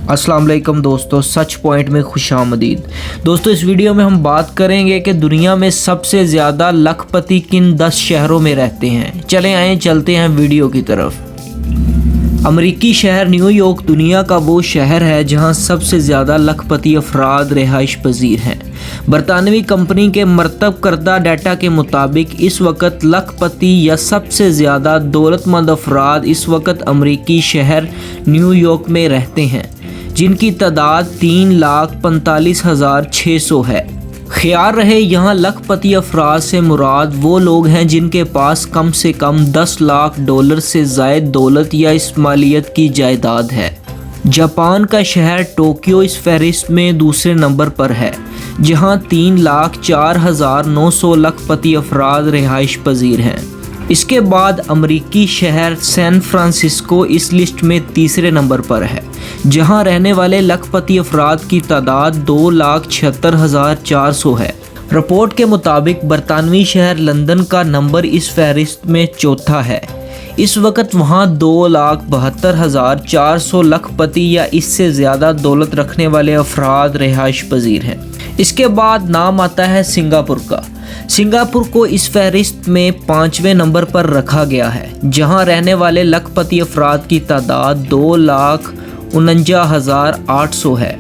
अस्सलाम वालेकुम दोस्तों, सच पॉइंट में खुशामदीद। दोस्तों, इस वीडियो में हम बात करेंगे कि दुनिया में सबसे ज़्यादा लखपति किन 10 शहरों में रहते हैं। चलते हैं वीडियो की तरफ। अमरीकी शहर न्यूयॉर्क दुनिया का वो शहर है जहां सबसे ज़्यादा लखपति अफराद रिहाइश पजीर हैं। बरतानवी कंपनी के मरतब करदा डाटा के मुताबिक इस वक्त लखपति या सबसे ज़्यादा दौलतमंद अफराद इस वक्त अमरीकी शहर न्यूयॉर्क में रहते हैं, जिनकी तादाद 3,45,600 है। ख्याल रहे, यहाँ लखपति अफराद से मुराद वो लोग हैं जिनके पास कम से कम $10 लाख से ज़ायद दौलत या इस्मालियत की जायदाद है। जापान का शहर टोक्यो इस फहरिस्त में दूसरे नंबर पर है, जहाँ 3,04,900 लखपति अफराद रिहाइश पजीर हैं। इसके बाद अमरीकी शहर सैन फ्रांसिस्को इस लिस्ट में तीसरे नंबर पर है, जहां रहने वाले लखपति अफराद की तादाद 2,76,400 है। रिपोर्ट के मुताबिक बरतानवी शहर लंदन का नंबर इस फहरिस्त में चौथा है। इस वक्त वहां 2,72,400 लखपति या इससे ज़्यादा दौलत रखने वाले अफराद रिहाइश पजीर हैं। इसके बाद नाम आता है सिंगापुर का। सिंगापुर को इस फहरिस्त में 5वें नंबर पर रखा गया है, जहां रहने वाले लखपति अफराद की तादाद 2,49,800 है।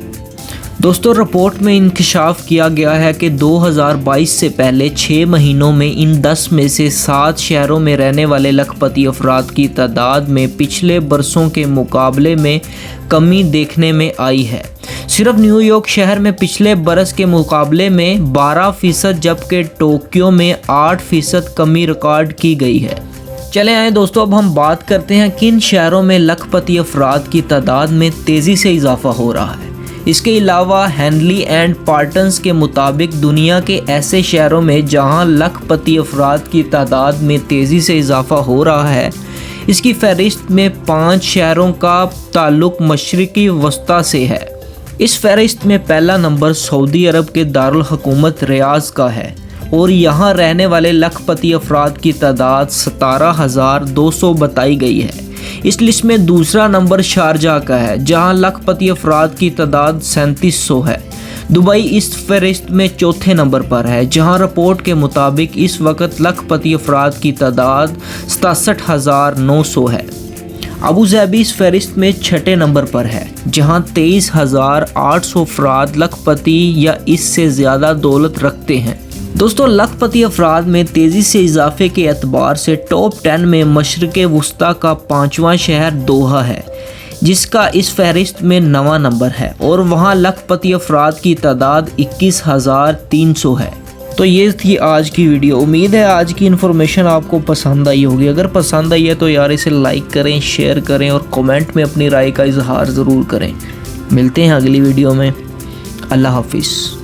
दोस्तों, रिपोर्ट में इंकशाफ किया गया है कि 2022 से पहले 6 महीनों में इन 10 में से 7 शहरों में रहने वाले लखपति अफराद की तादाद में पिछले बरसों के मुकाबले में कमी देखने में आई है। सिर्फ न्यूयॉर्क शहर में पिछले बरस के मुकाबले में 12%, जबकि टोक्यो में 8% कमी रिकॉर्ड की गई है। चले आए दोस्तों, अब हम बात करते हैं किन शहरों में लखपति अफराद की तादाद में तेज़ी से इजाफा हो रहा है। इसके अलावा हेनली एंड पार्टन्स के मुताबिक दुनिया के ऐसे शहरों में जहां लखपति अफराद की तादाद में तेज़ी से इजाफा हो रहा है, इसकी फहरिस्त में 5 शहरों का ताल्लुक़ मशरिकी वस्ता से है। इस फहरिस्त में पहला नंबर सऊदी अरब के दारुल हुकूमत रियाद का है और यहाँ रहने वाले लखपति अफराद की तादाद 17,200 बताई गई है। इस लिस्ट में दूसरा नंबर शारजाह का है, जहाँ लखपति अफराद की तादाद 3700 है। दुबई इस फहरिस्त में चौथे नंबर पर है, जहाँ रिपोर्ट के मुताबिक इस वक्त लखपति अफराद की तादाद 67,900 है। अबू धाबी इस फहरिस्त में छठे नंबर पर है, जहां 23,800 अफराद लखपति या इससे ज़्यादा दौलत रखते हैं। दोस्तों, लखपति अफराद में तेज़ी से इजाफे के एतबार से टॉप 10 में मशरिक़ वस्ता का 5वां शहर दोहा है, जिसका इस फहरिस्त में 9वां नंबर है और वहां लखपति अफराद की तादाद 21,300 है। तो ये थी आज की वीडियो। उम्मीद है आज की इन्फॉर्मेशन आपको पसंद आई होगी। अगर पसंद आई है तो यार इसे लाइक करें, शेयर करें और कमेंट में अपनी राय का इजहार ज़रूर करें। मिलते हैं अगली वीडियो में। अल्लाह हाफिज़।